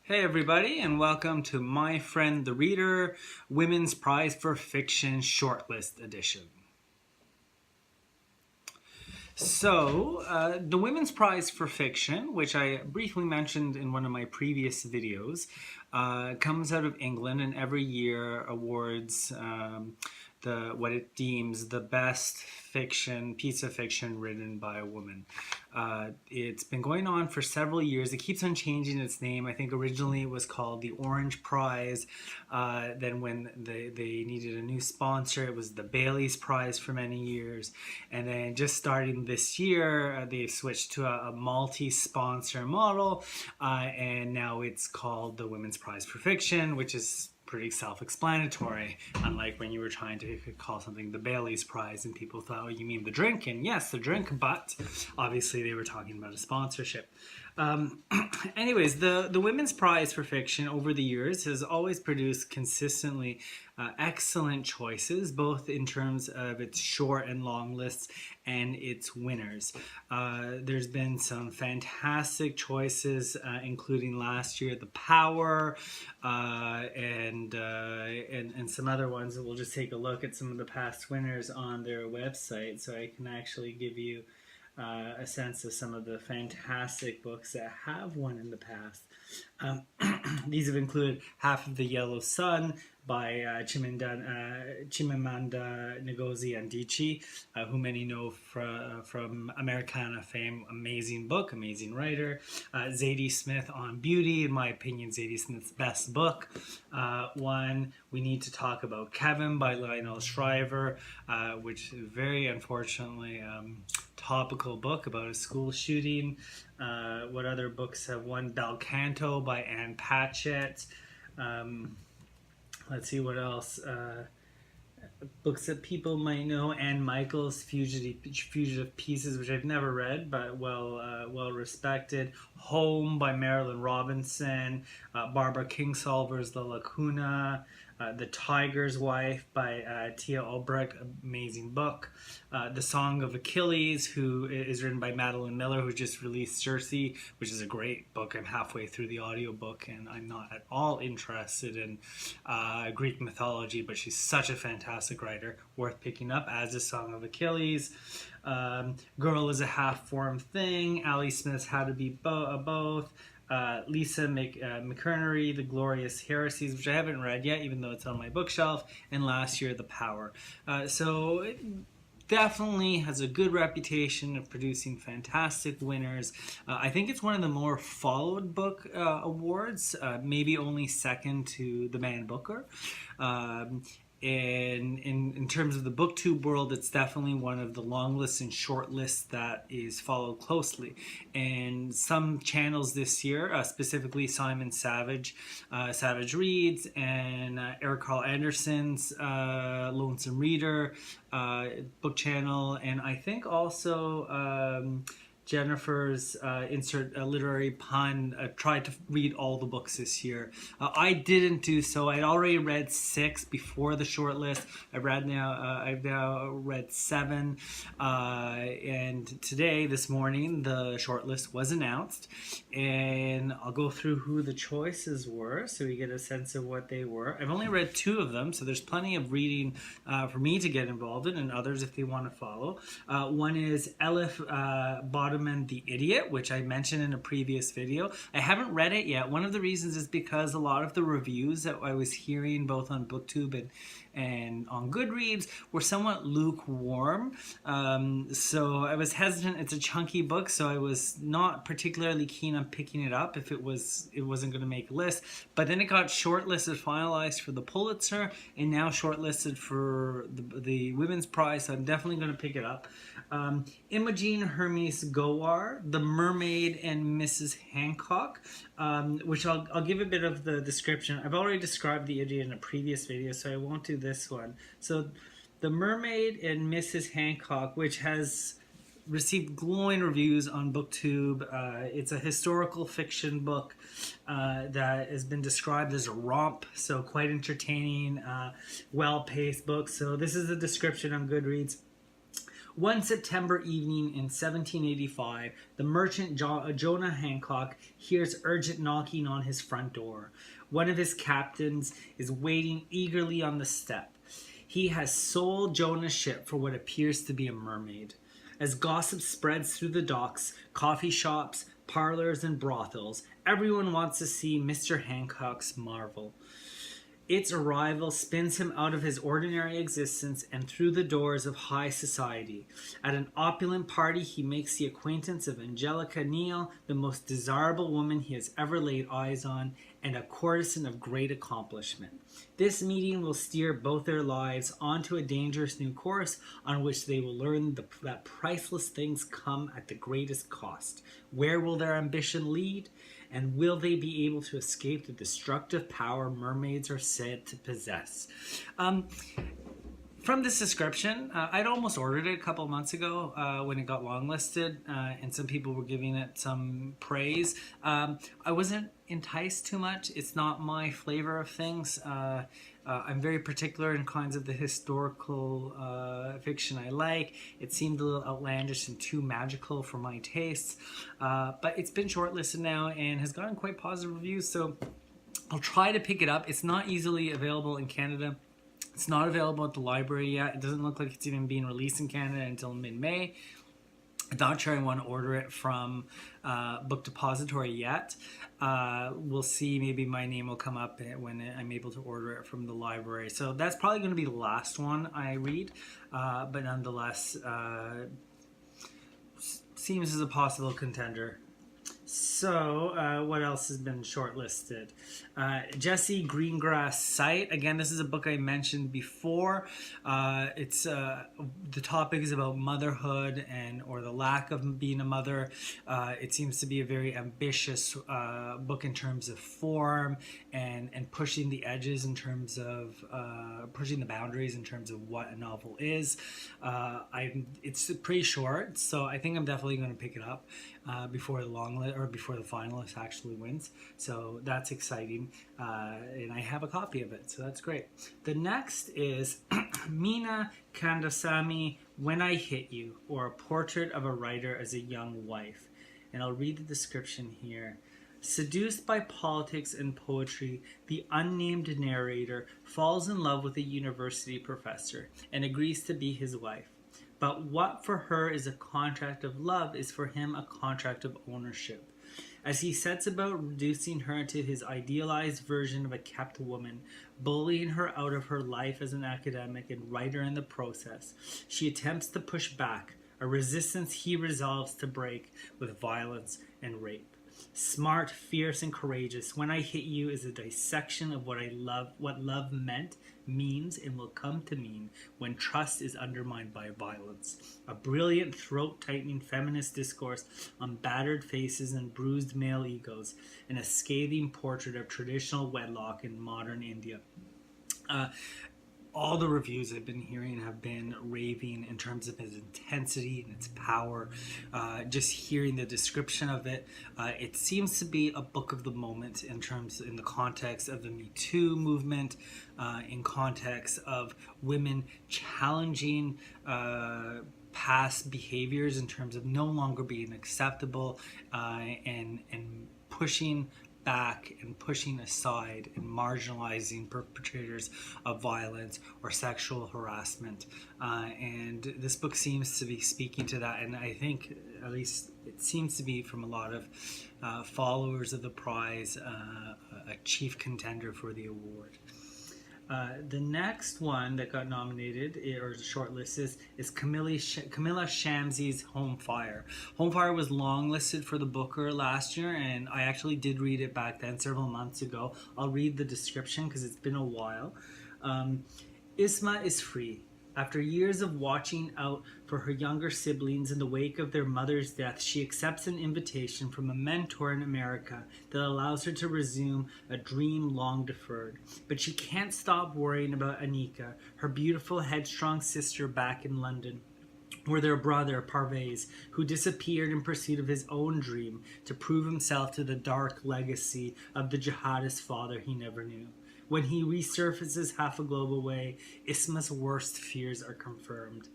Hey everybody, and welcome to My Friend the Reader Women's Prize for Fiction Shortlist Edition. So, the Women's Prize for Fiction, which I briefly mentioned in one of my previous videos, comes out of England and every year awards what it deems the best piece of fiction written by a woman. It's been going on for several years. It keeps on changing its name. I think originally it was called the Orange Prize. Then when they needed a new sponsor, it was the Bailey's Prize for many years. And then just starting this year, they switched to a multi-sponsor model. And now it's called the Women's Prize for Fiction, which is pretty self-explanatory, unlike when you were trying to call something the Bailey's Prize and people thought, oh, you mean the drink? And yes, the drink, but obviously they were talking about a sponsorship. Anyways, the Women's Prize for Fiction over the years has always produced consistently excellent choices, both in terms of its short and long lists and its winners. There's been some fantastic choices, including last year, The Power, and some other ones. We'll just take a look at some of the past winners on their website, so I can actually give you a sense of some of the fantastic books that have won in the past. These have included Half of the Yellow Sun by Chimamanda Ngozi Adichie, who many know from Americana fame. Amazing book, amazing writer. Zadie Smith on Beauty, in my opinion, Zadie Smith's best book. One, We Need to Talk About Kevin by Lionel Shriver, which is very unfortunately topical book about a school shooting. What other books have won? Bel Canto by Anne Patchett. Let's see what else. Books that people might know: Anne Michael's Fugitive Pieces, which I've never read, but well respected. Home by Marilyn Robinson. Barbara Kingsolver's The Lacuna. The Tiger's Wife by Tia Albrecht, amazing book. The Song of Achilles, who is written by Madeline Miller, who just released Circe, which is a great book. I'm halfway through the audiobook and I'm not at all interested in Greek mythology, but she's such a fantastic writer, worth picking up, as is Song of Achilles. Girl is a Half-Formed Thing, Ali Smith's How to Be Both. Lisa McInerney, The Glorious Heresies, which I haven't read yet, even though it's on my bookshelf, and last year, The Power. So it definitely has a good reputation of producing fantastic winners. I think it's one of the more followed book awards, maybe only second to The Man Booker. And in terms of the booktube world, it's definitely one of the long lists and short lists that is followed closely. And some channels this year, specifically Simon Savage, Savage Reads, and Eric Carl Anderson's Lonesome Reader book channel, and I think also Jennifer's insert a literary pun tried to read all the books this year. I didn't do so. I'd already read 6 before the shortlist. I've now read 7, and today, this morning, the shortlist was announced, and I'll go through who the choices were so we get a sense of what they were. I've only read 2 of them, so there's plenty of reading for me to get involved in, and others if they want to follow. One is Elif Bottoman the Idiot, which I mentioned in a previous video. I haven't read it yet. One of the reasons is because a lot of the reviews that I was hearing both on BookTube and on Goodreads were somewhat lukewarm. So I was hesitant. It's a chunky book, so I was not particularly keen on picking it up if it wasn't going to make a list. But then it got shortlisted, finalized for the Pulitzer, and now shortlisted for the Women's Prize, so I'm definitely going to pick it up. Imogene Hermes Gowar, The Mermaid and Mrs. Hancock, which I'll give a bit of the description. I've already described the idiot in a previous video, so I won't do this one. So The Mermaid and Mrs. Hancock, which has received glowing reviews on BookTube. It's a historical fiction book that has been described as a romp, so quite entertaining, well-paced book. So this is the description on Goodreads. One September evening in 1785, the merchant Jonah Hancock hears urgent knocking on his front door. One of his captains is waiting eagerly on the step. He has sold Jonah's ship for what appears to be a mermaid. As gossip spreads through the docks, coffee shops, parlors, and brothels, everyone wants to see Mr. Hancock's marvel. Its arrival spins him out of his ordinary existence and through the doors of high society. At an opulent party, he makes the acquaintance of Angelica Neal, the most desirable woman he has ever laid eyes on, and a courtesan of great accomplishment. This meeting will steer both their lives onto a dangerous new course on which they will learn that priceless things come at the greatest cost. Where will their ambition lead? And will they be able to escape the destructive power mermaids are said to possess? From this description, I'd almost ordered it a couple of months ago when it got longlisted, and some people were giving it some praise. I wasn't enticed too much. It's not my flavor of things. I'm very particular in kinds of the historical fiction I like. It seemed a little outlandish and too magical for my tastes. But it's been shortlisted now and has gotten quite positive reviews, so I'll try to pick it up. It's not easily available in Canada. It's not available at the library yet. It doesn't look like it's even being released in Canada until mid-May. I'm not sure I want to order it from Book Depository yet. We'll see. Maybe my name will come up when I'm able to order it from the library. So that's probably going to be the last one I read. But nonetheless, seems as a possible contender. So, what else has been shortlisted? Jesse Greengrass Sight. Again, this is a book I mentioned before. It's the topic is about motherhood or the lack of being a mother. It seems to be a very ambitious book in terms of form and pushing the edges in terms of pushing the boundaries in terms of what a novel is. It's pretty short, so I think I'm definitely going to pick it up before the finalist actually wins. So that's exciting, and I have a copy of it, so that's great. The next is Mina Kandasamy, When I Hit You, or A Portrait of a Writer as a Young Wife. And I'll read the description here. Seduced by politics and poetry, the unnamed narrator falls in love with a university professor and agrees to be his wife. But what for her is a contract of love is for him a contract of ownership. As he sets about reducing her to his idealized version of a kept woman, bullying her out of her life as an academic and writer in the process, she attempts to push back, a resistance he resolves to break with violence and rape. Smart, fierce, and courageous, When I Hit You is a dissection of what love means, and will come to mean when trust is undermined by violence. A brilliant, throat-tightening feminist discourse on battered faces and bruised male egos, and a scathing portrait of traditional wedlock in modern India. All the reviews I've been hearing have been raving in terms of its intensity and its power. Just hearing the description of it, it seems to be a book of the moment in the context of the Me Too movement, in context of women challenging past behaviors in terms of no longer being acceptable, and pushing back and pushing aside and marginalizing perpetrators of violence or sexual harassment. And this book seems to be speaking to that, and I think, at least it seems to be from a lot of followers of the prize, a chief contender for the award. The next one that got nominated or shortlisted is Camilla Shamsi's Home Fire. Home Fire was longlisted for the Booker last year, and I actually did read it back then several months ago. I'll read the description because it's been a while. Isma is free. After years of watching out for her younger siblings in the wake of their mother's death, she accepts an invitation from a mentor in America that allows her to resume a dream long deferred. But she can't stop worrying about Anika, her beautiful, headstrong sister back in London, or their brother, Parvez, who disappeared in pursuit of his own dream to prove himself to the dark legacy of the jihadist father he never knew. When he resurfaces half a globe away, Isma's worst fears are confirmed.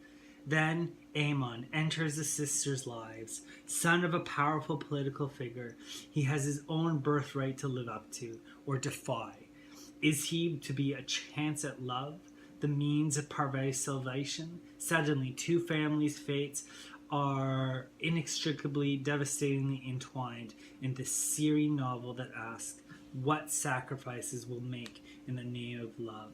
Then Aemon enters the sisters' lives. Son of a powerful political figure, he has his own birthright to live up to, or defy. Is he to be a chance at love, the means of Parvati's salvation? Suddenly, two families' fates are inextricably, devastatingly entwined in this searing novel that asks what sacrifices we'll make in the name of love.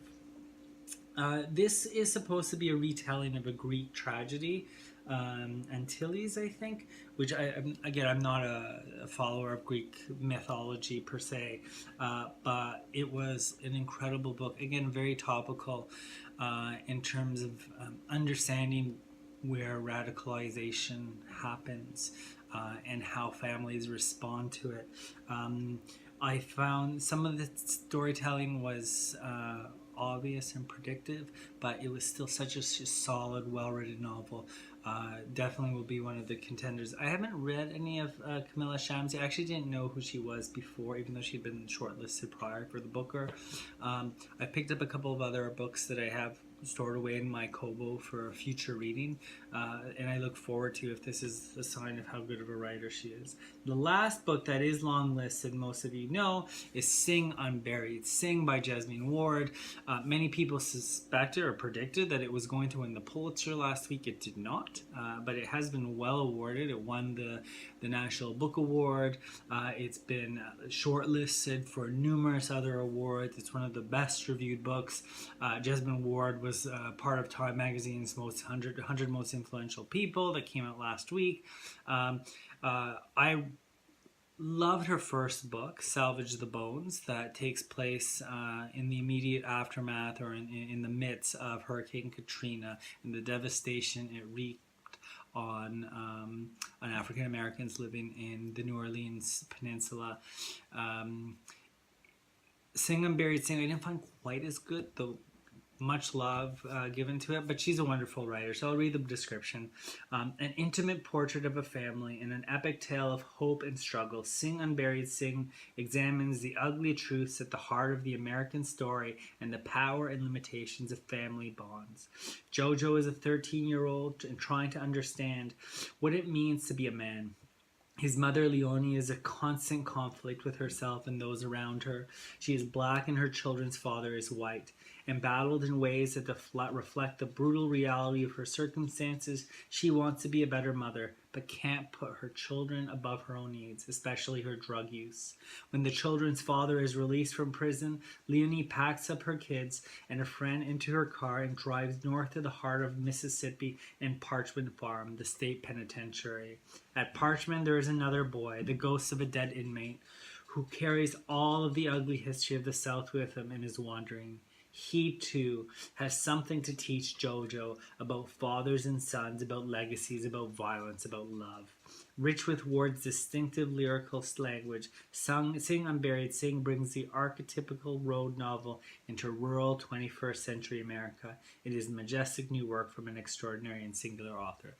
This is supposed to be a retelling of a Greek tragedy, Antilles, I think, which I'm not a follower of Greek mythology per se, but it was an incredible book. Again, very topical in terms of understanding where radicalization happens and how families respond to it. I found some of the storytelling was obvious and predictive, but it was still such a solid, well-written novel. Definitely will be one of the contenders. I haven't read any of Camilla Shamsi. I actually didn't know who she was before, even though she'd been shortlisted prior for the Booker. I picked up a couple of other books that I have stored away in my Kobo for future reading, and I look forward to if this is a sign of how good of a writer she is. The last book that is long listed, most of you know, is Sing Unburied. Sing by Jasmine Ward. Many people suspected or predicted that it was going to win the Pulitzer last week. It did not, but it has been well awarded. It won the National Book Award. It's been shortlisted for numerous other awards. It's one of the best reviewed books. Jasmine Ward was part of Time Magazine's 100 Most Influential People that came out last week. I loved her first book, Salvage the Bones, that takes place in the immediate aftermath or in the midst of Hurricane Katrina and the devastation it wreaked on African Americans living in the New Orleans Peninsula. Sing Unburied Sing I didn't find quite as good, though much love given to it, but she's a wonderful writer, so I'll read the description. An intimate portrait of a family and an epic tale of hope and struggle, Sing Unburied Sing examines the ugly truths at the heart of the American story and the power and limitations of family bonds. Jojo is a 13-year-old and trying to understand what it means to be a man. His mother, Leonie, is a constant conflict with herself and those around her. She is black and her children's father is white. Embattled in ways that reflect the brutal reality of her circumstances, she wants to be a better mother, but can't put her children above her own needs, especially her drug use. When the children's father is released from prison, Leonie packs up her kids and a friend into her car and drives north to the heart of Mississippi and Parchman Farm, the state penitentiary. At Parchman, there is another boy, the ghost of a dead inmate, who carries all of the ugly history of the South with him in his wandering. He, too, has something to teach Jojo about fathers and sons, about legacies, about violence, about love. Rich with Ward's distinctive lyrical language, Sing Unburied Sing brings the archetypical road novel into rural 21st century America. It is a majestic new work from an extraordinary and singular author.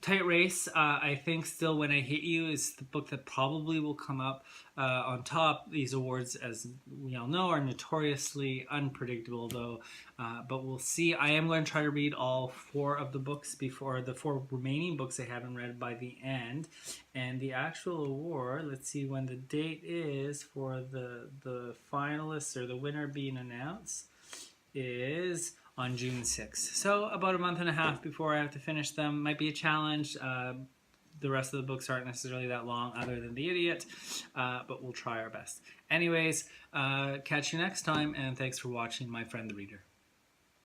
Tight Race, I think still When I Hit You is the book that probably will come up on top. These awards, as we all know, are notoriously unpredictable though, but we'll see. I am going to try to read all 4 of the books before the 4 remaining books I haven't read by the end. And the actual award, let's see when the date is for the finalists or the winner being announced, is on June 6th. So about a month and a half before I have to finish them. Might be a challenge. The rest of the books aren't necessarily that long other than The Idiot, but we'll try our best. Anyways, catch you next time, and thanks for watching, my friend the reader.